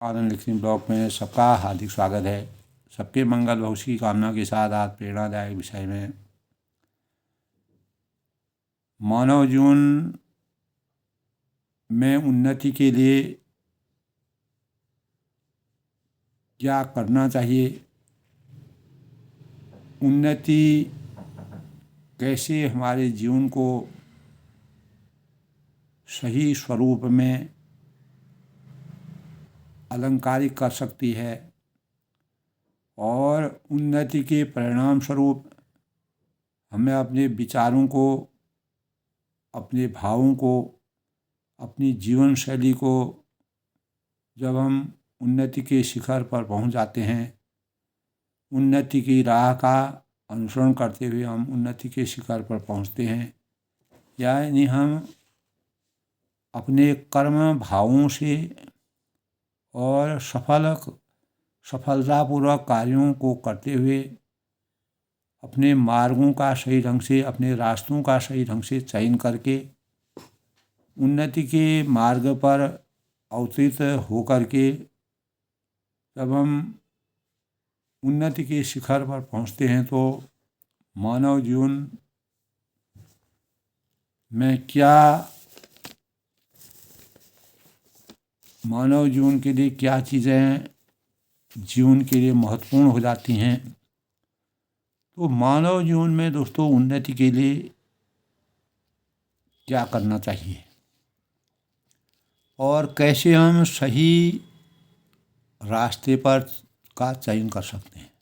आनंद लिखनी ब्लॉग में सबका हार्दिक स्वागत है। सबके मंगल भविष्य की कामना के साथ आज प्रेरणादायक विषय में मानव जीवन में उन्नति के लिए क्या करना चाहिए, उन्नति कैसे हमारे जीवन को सही स्वरूप में अलंकारिक कर सकती है और उन्नति के परिणाम स्वरूप हमें अपने विचारों को, अपने भावों को, अपनी जीवन शैली को जब हम उन्नति के शिखर पर पहुंच जाते हैं, उन्नति की राह का अनुसरण करते हुए हम उन्नति के शिखर पर पहुंचते हैं, यानी हम अपने कर्म भावों से और सफलतापूर्वक कार्यों को करते हुए अपने मार्गों का सही ढंग से, अपने रास्तों का सही ढंग से चयन करके उन्नति के मार्ग पर अवतरित होकर के जब हम उन्नति के शिखर पर पहुंचते हैं तो मानव जीवन के लिए क्या चीज़ें जीवन के लिए महत्वपूर्ण हो जाती हैं। तो मानव जीवन में दोस्तों उन्नति के लिए क्या करना चाहिए और कैसे हम सही रास्ते पर का चयन कर सकते हैं।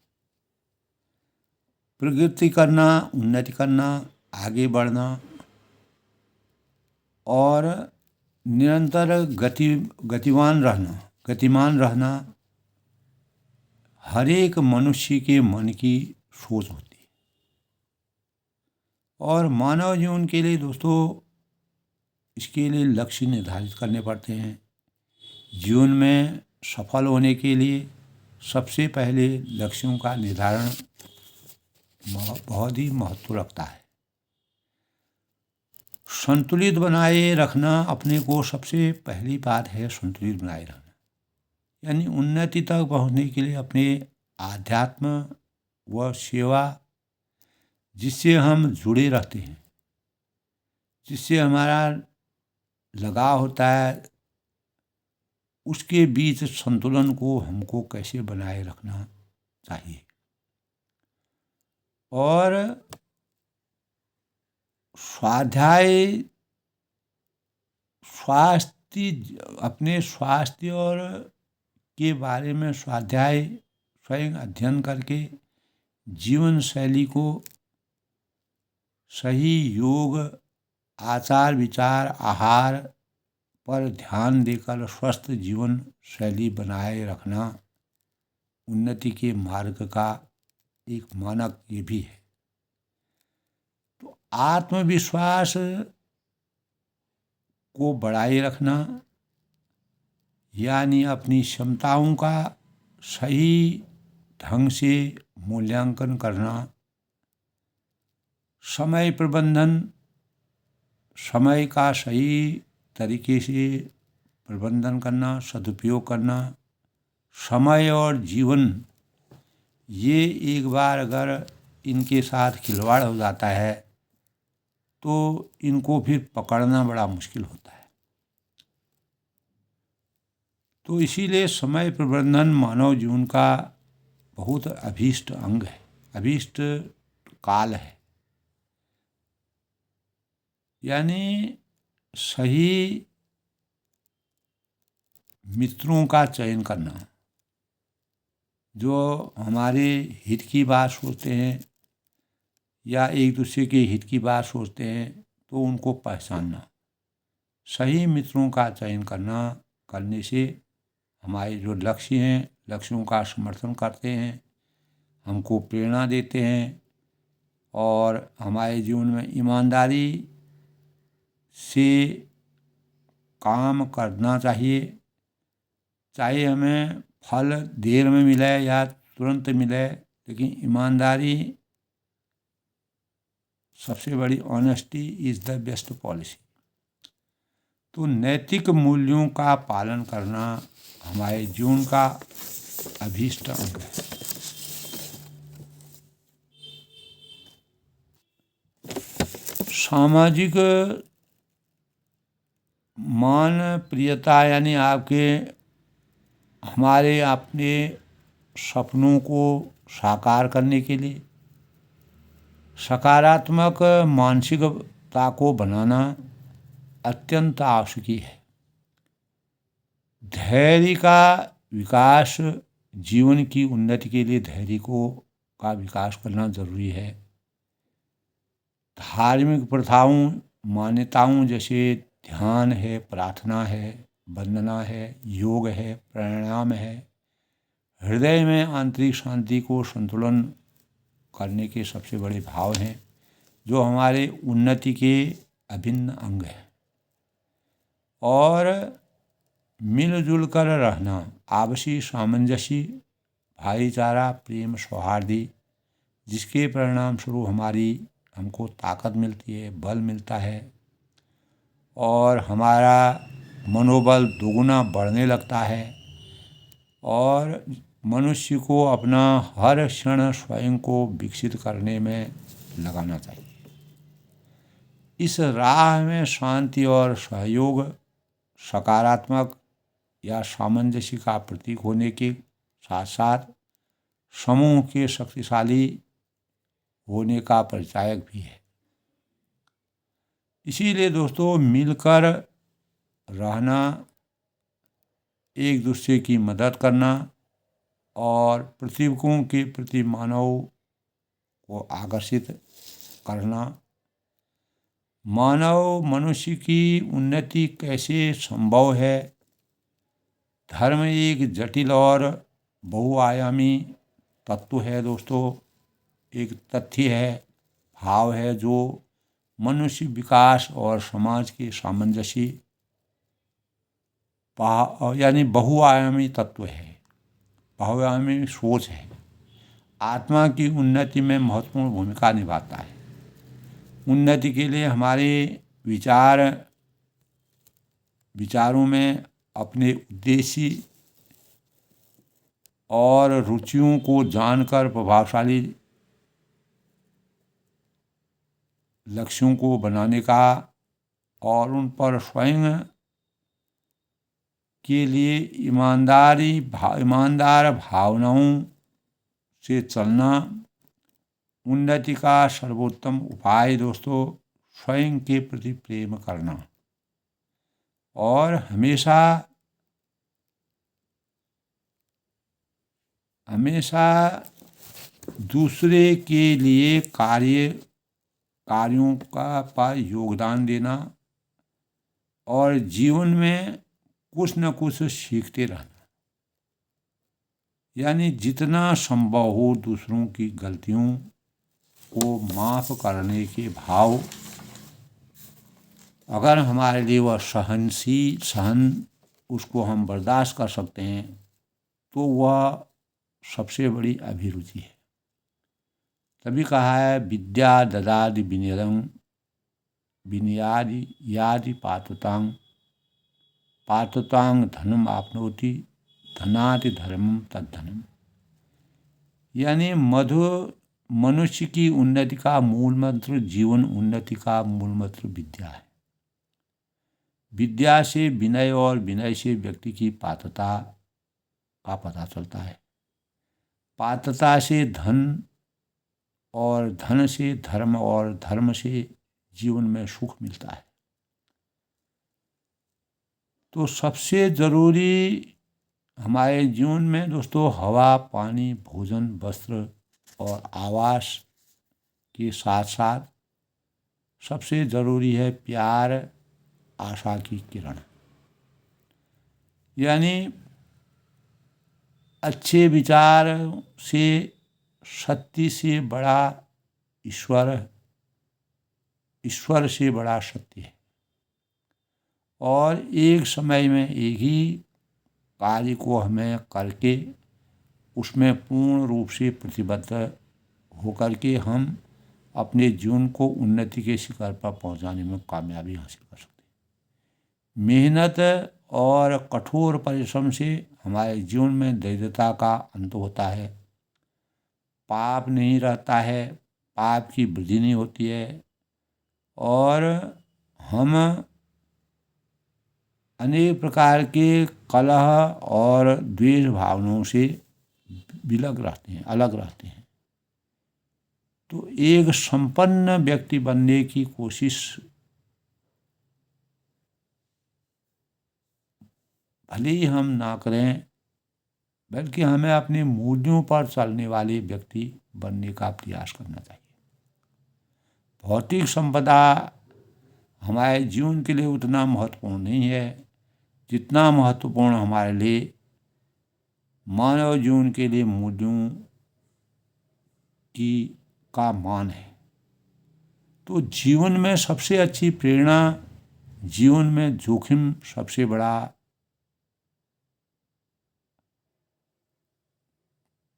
प्रगति करना, उन्नति करना, आगे बढ़ना और निरंतर गतिमान रहना हर एक मनुष्य के मन की सोच होती है। और मानव जीवन के लिए दोस्तों इसके लिए लक्ष्य निर्धारित करने पड़ते हैं। जीवन में सफल होने के लिए सबसे पहले लक्ष्यों का निर्धारण बहुत ही महत्व रखता है। संतुलित बनाए रखना अपने को सबसे पहली बात है, संतुलित बनाए रखना यानी उन्नति तक पहुंचने के लिए अपने आध्यात्म व सेवा जिससे हम जुड़े रहते हैं, जिससे हमारा लगाव होता है, उसके बीच संतुलन को हमको कैसे बनाए रखना चाहिए। और अपने स्वास्थ्य और के बारे में स्वाध्याय स्वयं अध्ययन करके जीवन शैली को सही योग, आचार विचार, आहार पर ध्यान देकर स्वस्थ जीवन शैली बनाए रखना उन्नति के मार्ग का एक मानक ये भी है। तो आत्मविश्वास को बढ़ाए रखना यानी अपनी क्षमताओं का सही ढंग से मूल्यांकन करना, समय प्रबंधन, समय का सही तरीके से प्रबंधन करना, सदुपयोग करना। समय और जीवन ये एक बार अगर इनके साथ खिलवाड़ हो जाता है तो इनको फिर पकड़ना बड़ा मुश्किल होता है। तो इसीलिए समय प्रबंधन मानव जीवन का बहुत अभीष्ट अंग है, अभीष्ट काल है। यानी सही मित्रों का चयन करना, जो हमारे हित की बात सोचते हैं या एक दूसरे के हित की बात सोचते हैं, तो उनको पहचानना। सही मित्रों का चयन करने से हमारे जो लक्ष्य हैं, लक्ष्यों का समर्थन करते हैं, हमको प्रेरणा देते हैं और हमारे जीवन में ईमानदारी से काम करना चाहिए। चाहे हमें फल देर में मिले या तुरंत मिले, लेकिन ईमानदारी सबसे बड़ी, honesty is the best policy. तो नैतिक मूल्यों का पालन करना हमारे जीवन का अभीष्ट अंग है। सामाजिक मान प्रियता यानी आपके हमारे अपने सपनों को साकार करने के लिए सकारात्मक मानसिकता को बनाना अत्यंत आवश्यक है। धैर्य का विकास, जीवन की उन्नति के लिए धैर्य का विकास करना जरूरी है। धार्मिक प्रथाओं मान्यताओं जैसे ध्यान है, प्रार्थना है, वंदना है, योग है, प्राणायाम है, हृदय में आंतरिक शांति को संतुलन करने के सबसे बड़े भाव हैं, जो हमारे उन्नति के अभिन्न अंग हैं। और मिलजुल कर रहना, आपसी सामंजस्य, भाईचारा, प्रेम, सौहार्द, जिसके परिणाम स्वरूप हमको ताकत मिलती है, बल मिलता है और हमारा मनोबल दोगुना बढ़ने लगता है। और मनुष्य को अपना हर क्षण स्वयं को विकसित करने में लगाना चाहिए। इस राह में शांति और सहयोग सकारात्मक या सामंजस्य का प्रतीक होने के साथ साथ समूह के शक्तिशाली होने का परिचायक भी है। इसीलिए दोस्तों, मिलकर रहना, एक दूसरे की मदद करना और प्रतिभकों के प्रति मानव को आकर्षित करना, मानव मनुष्य की उन्नति कैसे संभव है। धर्म एक जटिल और बहुआयामी तत्व है दोस्तों, एक तथ्य है, भाव है, जो मनुष्य विकास और समाज के सामंजस्य यानी बहुआयामी तत्व है, बहुआयामी सोच है। आत्मा की उन्नति में महत्वपूर्ण भूमिका निभाता है। उन्नति के लिए हमारे विचारों में अपने उद्देश्य और रुचियों को जानकर प्रभावशाली लक्ष्यों को बनाने का और उन पर स्वयं के लिए ईमानदार भावनाओं से चलना उन्नति का सर्वोत्तम उपाय दोस्तों। स्वयं के प्रति प्रेम करना और हमेशा दूसरे के लिए कार्यों का पर योगदान देना और जीवन में कुछ न कुछ सीखते रहना, यानी जितना संभव हो दूसरों की गलतियों को माफ करने के भाव, अगर हमारे लिए वह उसको हम बर्दाश्त कर सकते हैं तो वह सबसे बड़ी अभिरुचि है। तभी कहा है, विद्या ददाति विनयं विनयादि पात्रतांग धनम आपनोति धनाति धर्मम तद्धनम। यानी मनुष्य की उन्नति का मूल मंत्र, जीवन उन्नति का मूल मंत्र विद्या है। विद्या से विनय और विनय से व्यक्ति की पात्रता का पता चलता है। पात्रता से धन और धन से धर्म और धर्म से जीवन में सुख मिलता है। तो सबसे जरूरी हमारे जीवन में दोस्तों हवा, पानी, भोजन, वस्त्र और आवास के साथ साथ सबसे जरूरी है प्यार, आशा की किरण। यानी अच्छे विचार से, सत्य से बड़ा ईश्वर से बड़ा सत्य है। और एक समय में एक ही कार्य को हमें करके उसमें पूर्ण रूप से प्रतिबद्ध होकर के हम अपने जीवन को उन्नति के शिखर पर पहुंचाने में कामयाबी हासिल कर सकते हैं। मेहनत और कठोर परिश्रम से हमारे जीवन में दरिद्रता का अंत होता है, पाप नहीं रहता है, पाप की वृद्धि नहीं होती है और हम अनेक प्रकार के कलह और द्वेष भावनाओं से विलग रहते हैं, अलग रहते हैं। तो एक संपन्न व्यक्ति बनने की कोशिश भले ही हम ना करें, बल्कि हमें अपने मूल्यों पर चलने वाले व्यक्ति बनने का प्रयास करना चाहिए। भौतिक संपदा हमारे जीवन के लिए उतना महत्वपूर्ण नहीं है जितना महत्वपूर्ण हमारे लिए मानव जीवन के लिए मूल्यों की का मान है। तो जीवन में सबसे अच्छी प्रेरणा, जीवन में जोखिम सबसे बड़ा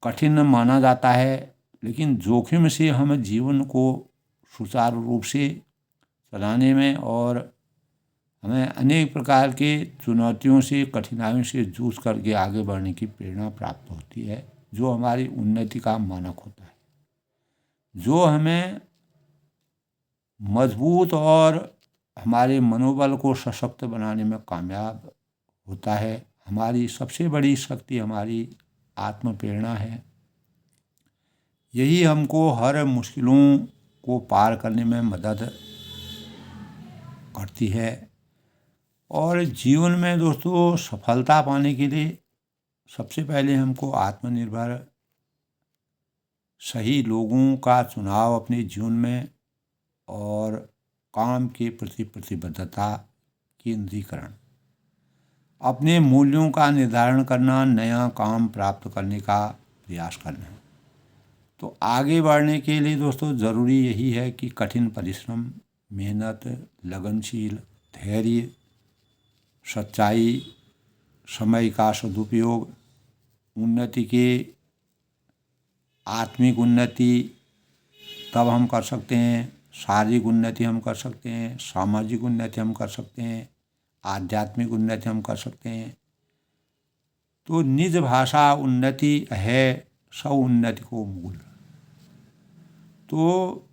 कठिन माना जाता है, लेकिन जोखिम से हम जीवन को सुचारू रूप से चलाने में और हमें अनेक प्रकार के चुनौतियों से, कठिनाइयों से जूझ करके आगे बढ़ने की प्रेरणा प्राप्त होती है, जो हमारी उन्नति का मानक होता है, जो हमें मजबूत और हमारे मनोबल को सशक्त बनाने में कामयाब होता है। हमारी सबसे बड़ी शक्ति हमारी आत्म प्रेरणा है। यही हमको हर मुश्किलों को पार करने में मदद करती है। और जीवन में दोस्तों सफलता पाने के लिए सबसे पहले हमको आत्मनिर्भर सही लोगों का चुनाव अपने जीवन में और काम के प्रति प्रतिबद्धता, केंद्रीकरण, अपने मूल्यों का निर्धारण करना, नया काम प्राप्त करने का प्रयास करना। तो आगे बढ़ने के लिए दोस्तों ज़रूरी यही है कि कठिन परिश्रम, मेहनत, लगनशील, धैर्य, सच्चाई, समय का सदुपयोग, उन्नति के आत्मिक उन्नति तब हम कर सकते हैं, शारीरिक उन्नति हम कर सकते हैं, सामाजिक उन्नति हम कर सकते हैं, आध्यात्मिक उन्नति हम कर सकते हैं। तो निज भाषा उन्नति है सब उन्नति को मूल। तो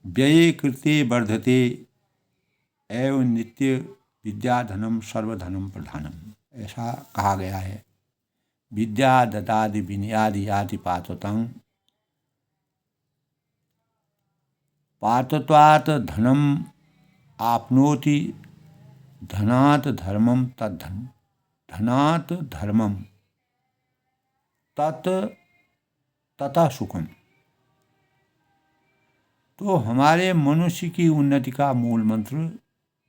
व्यये कृते वर्धते एवं नित्य विद्या धनम सर्वधनम प्रधानम, ऐसा कहा गया है। विद्या ददाति विनयादि याति पात्रतां, पात्रत्वात् धनम आपनोति, धनात् धर्मम तद्धन, धनात् धर्मम तत् ततः सुखम। तो हमारे मनुष्य की उन्नति का मूल मंत्र,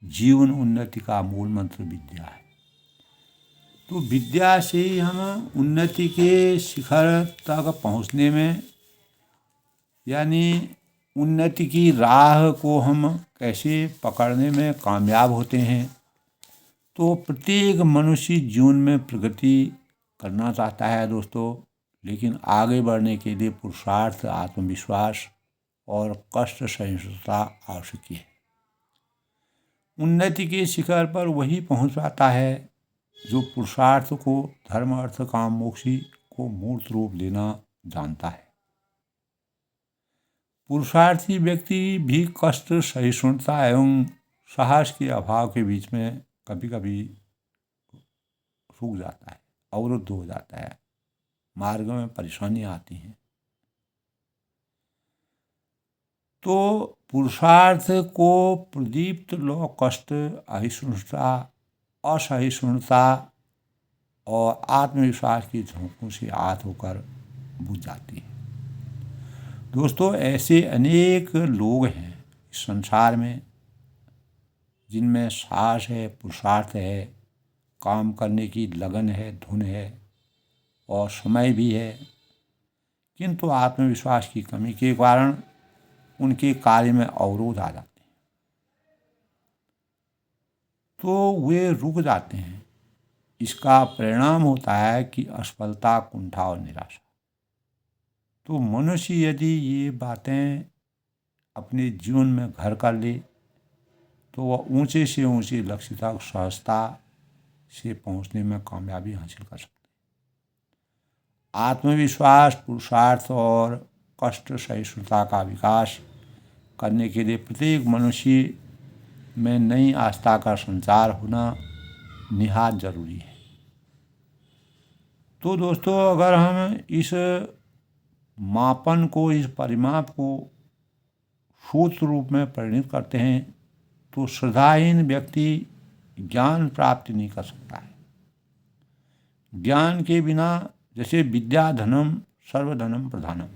जीवन उन्नति का मूल मंत्र विद्या है। तो विद्या से ही हम उन्नति के शिखर तक पहुंचने में, यानी उन्नति की राह को हम कैसे पकड़ने में कामयाब होते हैं। तो प्रत्येक मनुष्य जीवन में प्रगति करना चाहता है दोस्तों, लेकिन आगे बढ़ने के लिए पुरुषार्थ, आत्मविश्वास और कष्ट सहिष्णुता आवश्यक है। उन्नति के शिखर पर वही पहुंच पाता है जो पुरुषार्थ को, धर्म अर्थ काम मोक्ष को मूर्त रूप देना जानता है। पुरुषार्थी व्यक्ति भी कष्ट सहिष्णुता एवं साहस के अभाव के बीच में कभी कभी रुक जाता है, अवरुद्ध हो जाता है, मार्ग में परेशानियां आती हैं। तो पुरुषार्थ को प्रदीप्त लो कष्ट, अहिष्णुता, असहिष्णुता और आत्मविश्वास की झोंकों से आहत होकर बुझ जाती है। दोस्तों ऐसे अनेक लोग हैं इस संसार में जिनमें साहस है, पुरुषार्थ है, काम करने की लगन है, धुन है और समय भी है, किंतु आत्मविश्वास की कमी के कारण उनके कार्य में अवरोध आ जाते हैं, तो वे रुक जाते हैं। इसका परिणाम होता है कि असफलता, कुंठा और निराशा। तो मनुष्य यदि ये बातें अपने जीवन में घर कर ले तो वह ऊंचे से ऊंचे लक्ष्य तक सहजता से पहुंचने में कामयाबी हासिल कर सकते हैं। आत्मविश्वास, पुरुषार्थ और कष्ट सहिष्णुता का विकास करने के लिए प्रत्येक मनुष्य में नई आस्था का संचार होना निहायत जरूरी है। तो दोस्तों, अगर हम इस मापन को, इस परिमाप को सूत्र रूप में परिणत करते हैं तो श्रद्धाहीन व्यक्ति ज्ञान प्राप्त नहीं कर सकता है। ज्ञान के बिना, जैसे विद्या धनम सर्वधनम प्रधानम,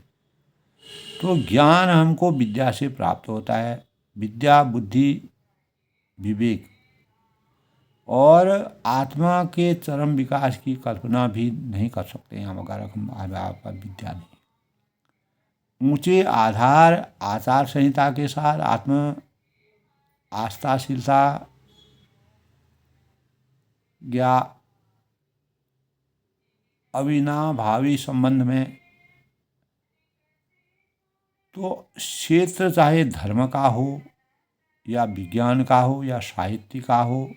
तो ज्ञान हमको विद्या से प्राप्त होता है। विद्या, बुद्धि, विवेक और आत्मा के चरम विकास की कल्पना भी नहीं कर सकते हम अगर हम आपका विद्या नहीं। ऊंचे आधार आचार संहिता के साथ आत्म आस्थाशीलता या अविनाभावी संबंध में, तो क्षेत्र चाहे धर्म का हो या विज्ञान का हो या साहित्य का हो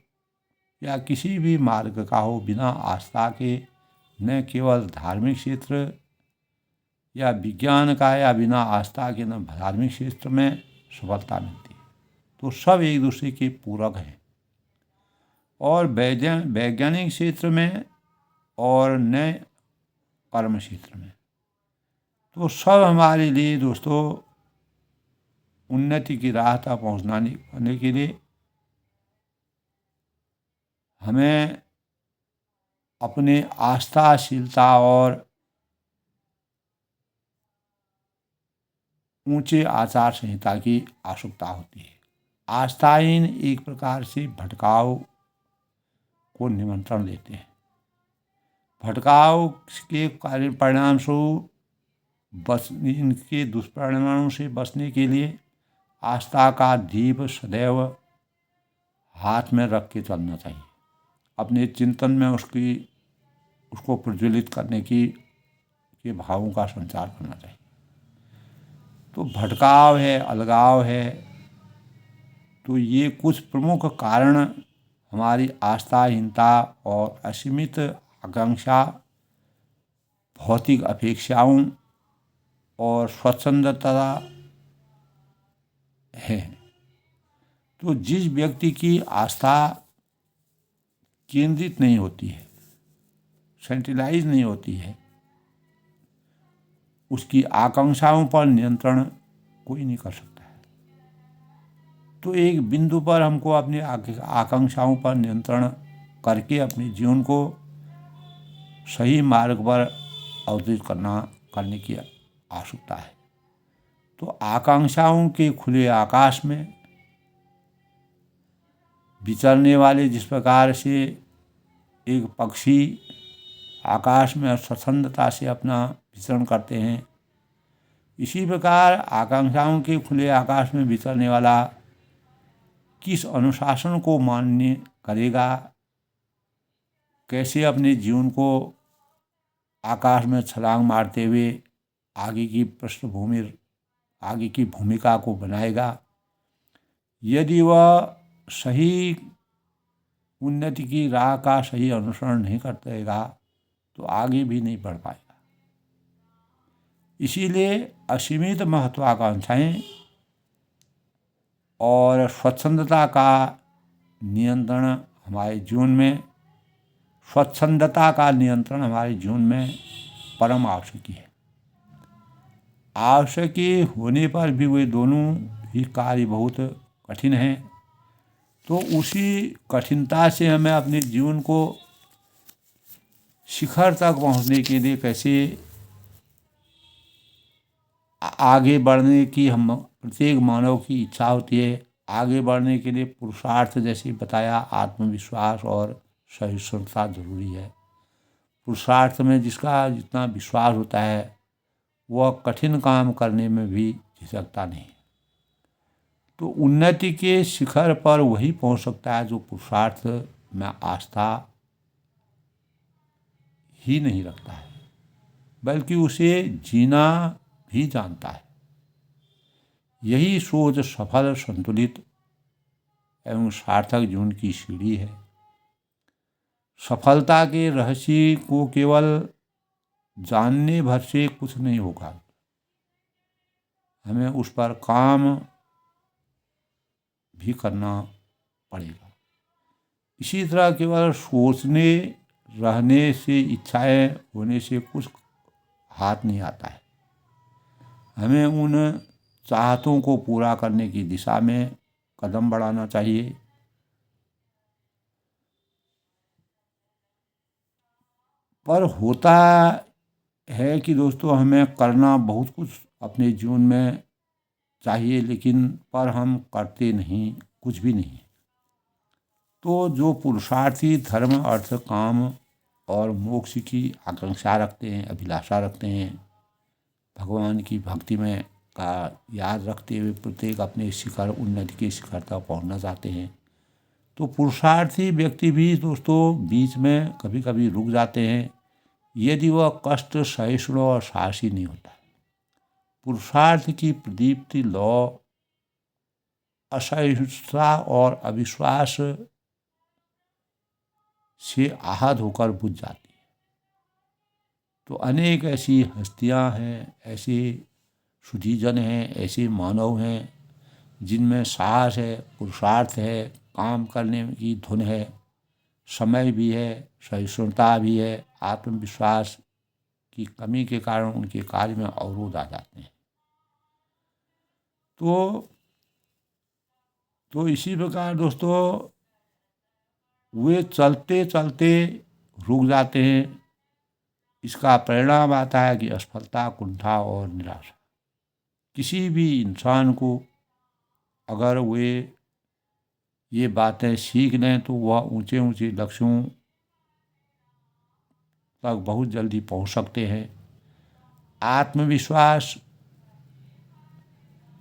या किसी भी मार्ग का हो, बिना आस्था के न केवल धार्मिक क्षेत्र या विज्ञान का या बिना आस्था के न धार्मिक क्षेत्र में सफलता मिलती है। तो सब एक दूसरे के पूरक हैं। और वैज्ञानिक क्षेत्र में और न कर्म क्षेत्र में, तो सब हमारे लिए दोस्तों उन्नति की राह तक पहुँचने के लिए हमें अपने आस्थाशीलता और ऊंचे आचार संहिता की आवश्यकता होती है। आस्थाहीन एक प्रकार से भटकाव को निमंत्रण देते हैं। भटकाव के परिणाम स्वरूप इनके दुष्परिणामों से बचने के लिए आस्था का दीप सदैव हाथ में रख के चलना चाहिए। अपने चिंतन में उसको प्रज्वलित करने के भावों का संचार करना चाहिए। तो भटकाव है, अलगाव है, तो ये कुछ प्रमुख कारण हमारी आस्थाहीनता और असीमित आकांक्षा, भौतिक अपेक्षाओं और स्वच्छंदता है। तो जिस व्यक्ति की आस्था केंद्रित नहीं होती है, सेंट्रलाइज नहीं होती है, उसकी आकांक्षाओं पर नियंत्रण कोई नहीं कर सकता है। तो एक बिंदु पर हमको अपनी आकांक्षाओं पर नियंत्रण करके अपने जीवन को सही मार्ग पर अवतरित करने की आवश्यकता है। तो आकांक्षाओं के खुले आकाश में विचरने वाले, जिस प्रकार से एक पक्षी आकाश में स्वच्छंदता से अपना विचरण करते हैं, इसी प्रकार आकांक्षाओं के खुले आकाश में विचरने वाला किस अनुशासन को मान्य करेगा, कैसे अपने जीवन को आकाश में छलांग मारते हुए आगे की भूमिका को बनाएगा। यदि वह सही उन्नति की राह का सही अनुसरण नहीं करेगा तो आगे भी नहीं बढ़ पाएगा। इसीलिए असीमित महत्वाकांक्षाएं और स्वच्छंदता का नियंत्रण हमारे जीवन में परम आवश्यकी है। आवश्यकी होने पर भी वे दोनों ही कार्य बहुत कठिन हैं। तो उसी कठिनता से हमें अपने जीवन को शिखर तक पहुंचने के लिए कैसे आगे बढ़ने की हम प्रत्येक मानव की इच्छा होती है। आगे बढ़ने के लिए पुरुषार्थ, जैसे बताया, आत्मविश्वास और सहिष्णुता जरूरी है। पुरुषार्थ में जिसका जितना विश्वास होता है वह कठिन काम करने में भी झिझकता नहीं। तो उन्नति के शिखर पर वही पहुंच सकता है जो पुरुषार्थ में आस्था ही नहीं रखता है, बल्कि उसे जीना भी जानता है। यही सोच सफल, संतुलित एवं सार्थक जीवन की सीढ़ी है। सफलता के रहस्य को केवल जानने भर से कुछ नहीं होगा, हमें उस पर काम भी करना पड़ेगा। इसी तरह केवल सोचने रहने से, इच्छाएं होने से कुछ हाथ नहीं आता है। हमें उन चाहतों को पूरा करने की दिशा में कदम बढ़ाना चाहिए। पर होता है कि दोस्तों, हमें करना बहुत कुछ अपने जीवन में चाहिए, लेकिन पर हम करते नहीं, कुछ भी नहीं। तो जो पुरुषार्थी धर्म, अर्थ, काम और मोक्ष की आकांक्षा रखते हैं, अभिलाषा रखते हैं, भगवान की भक्ति में का याद रखते हुए प्रत्येक अपने शिखर, उन्नति के शिखर तक पहुँचना चाहते हैं, तो पुरुषार्थी व्यक्ति भी दोस्तों बीच में कभी कभी रुक जाते हैं, यदि वह कष्ट सहिष्णु और साहसी नहीं होता है। पुरुषार्थ की प्रदीप्ति लौ असहिष्णुता और अविश्वास से आहत होकर बुझ जाती है। तो अनेक ऐसी हस्तियां हैं, ऐसे सुधीजन हैं, ऐसे मानव हैं जिनमें साहस है, पुरुषार्थ है, काम करने की धुन है, समय भी है, सहिष्णुता भी है। आत्मविश्वास की कमी के कारण उनके कार्य में अवरोध आ जाते हैं। तो इसी प्रकार दोस्तों वे चलते चलते रुक जाते हैं। इसका परिणाम आता है कि असफलता, कुंठा और निराशा। किसी भी इंसान को अगर वे ये बातें सीख लें तो वह ऊंचे ऊंचे लक्ष्यों तक बहुत जल्दी पहुंच सकते हैं। आत्मविश्वास,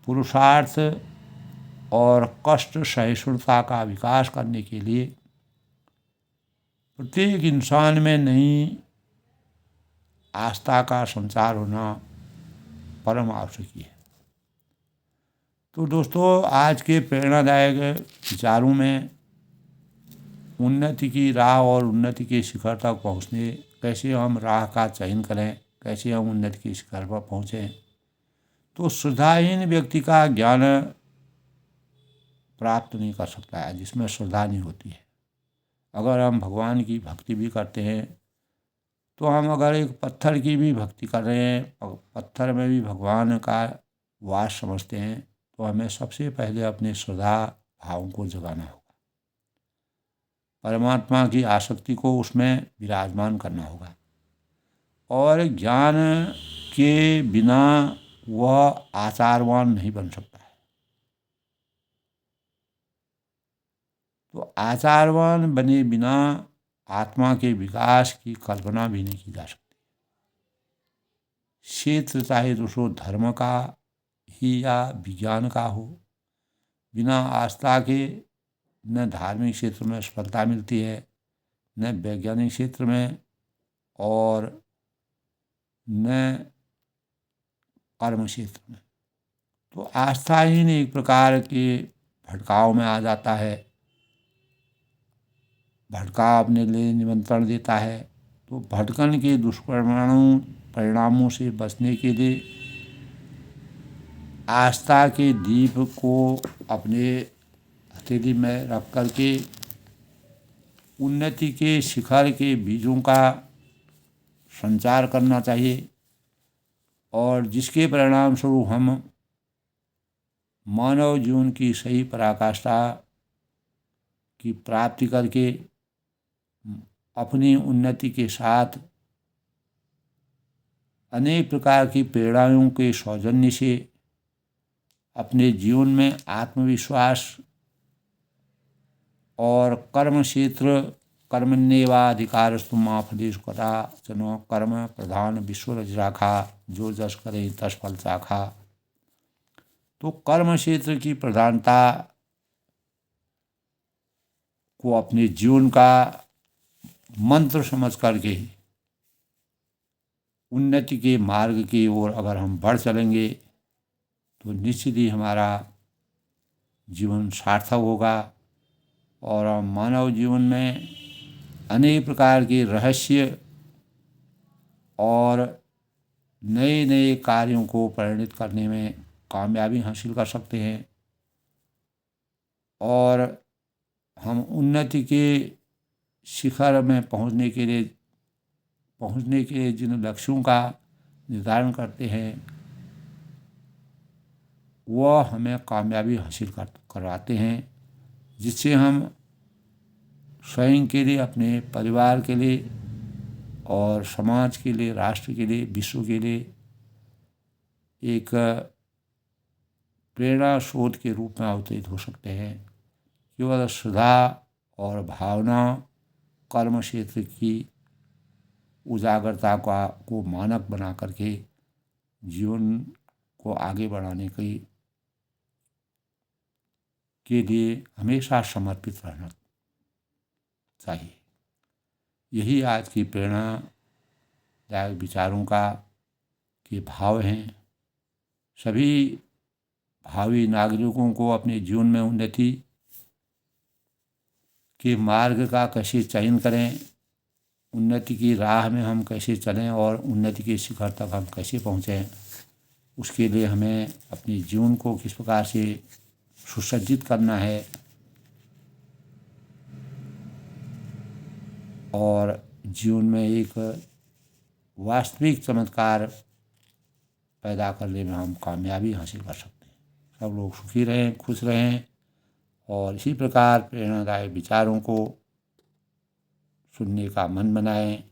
पुरुषार्थ और कष्ट सहिष्णुता का विकास करने के लिए प्रत्येक इंसान में नई आस्था का संचार होना परम आवश्यक है। तो दोस्तों, आज के प्रेरणादायक विचारों में उन्नति की राह और उन्नति के शिखर तक पहुँचने, कैसे हम राह का चयन करें, कैसे हम उन्नति के शिखर पर पहुँचें, तो श्रद्धाहीन व्यक्ति का ज्ञान प्राप्त नहीं कर सकता है जिसमें श्रद्धा नहीं होती है। अगर हम भगवान की भक्ति भी करते हैं तो हम अगर एक पत्थर की भी भक्ति कर रहे हैं, पत्थर में भी भगवान का वास समझते हैं, तो हमें सबसे पहले अपने श्रद्धा भावों को जगाना होगा, परमात्मा की आसक्ति को उसमें विराजमान करना होगा। और ज्ञान के बिना वह आचारवान नहीं बन सकता है। तो आचारवान बने बिना आत्मा के विकास की कल्पना भी नहीं की जा सकती। क्षेत्र चाहे दोस्तों धर्म का ही या विज्ञान का हो, बिना आस्था के न धार्मिक क्षेत्र में सफलता मिलती है, न वैज्ञानिक क्षेत्र में, और न कर्म क्षेत्र में। तो आस्थाहीन एक प्रकार के भटकाव में आ जाता है, भटकाव अपने लिए निमंत्रण देता है। तो भटकन के दुष्परिणामों से बचने के लिए आस्था के दीप को अपने हथेली में रख करके उन्नति के शिखर के बीजों का संचार करना चाहिए, और जिसके परिणाम स्वरूप हम मानव जीवन की सही पराकाष्ठा की प्राप्ति करके अपनी उन्नति के साथ अनेक प्रकार की प्रेरणाओं के सौजन्य से अपने जीवन में आत्मविश्वास और कर्म क्षेत्र कर्मण्येवाधिकारस्तु मा फलेषु कदाचन कर्म प्रधान विश्वरज राखा, जो जस करे तस फल चाखा। तो कर्म क्षेत्र की प्रधानता को अपने जीवन का मंत्र समझ करके उन्नति के मार्ग की ओर अगर हम बढ़ चलेंगे तो निश्चित ही हमारा जीवन सार्थक होगा, और मानव जीवन में अनेक प्रकार के रहस्य और नए नए कार्यों को परिणित करने में कामयाबी हासिल कर सकते हैं। और हम उन्नति के शिखर में पहुंचने के लिए जिन लक्ष्यों का निर्धारण करते हैं वह हमें कामयाबी हासिल करवाते हैं, जिससे हम स्वयं के लिए, अपने परिवार के लिए और समाज के लिए, राष्ट्र के लिए, विश्व के लिए एक प्रेरणा स्रोत के रूप में अवतरित हो सकते हैं। केवल श्रद्धा और भावना कर्म क्षेत्र की उजागरता को मानक बना करके जीवन को आगे बढ़ाने के लिए हमेशा समर्पित रहना चाहिए। यही आज की प्रेरणादायक विचारों के भाव हैं। सभी भावी नागरिकों को अपने जीवन में उन्नति के मार्ग का कैसे चयन करें, उन्नति की राह में हम कैसे चलें और उन्नति के शिखर तक हम कैसे पहुँचें, उसके लिए हमें अपने जीवन को किस प्रकार से सुसज्जित करना है और जीवन में एक वास्तविक चमत्कार पैदा करने में हम कामयाबी हासिल कर सकते हैं। सब लोग सुखी रहें, खुश रहें और इसी प्रकार प्रेरणादायक विचारों को सुनने का मन बनाएं।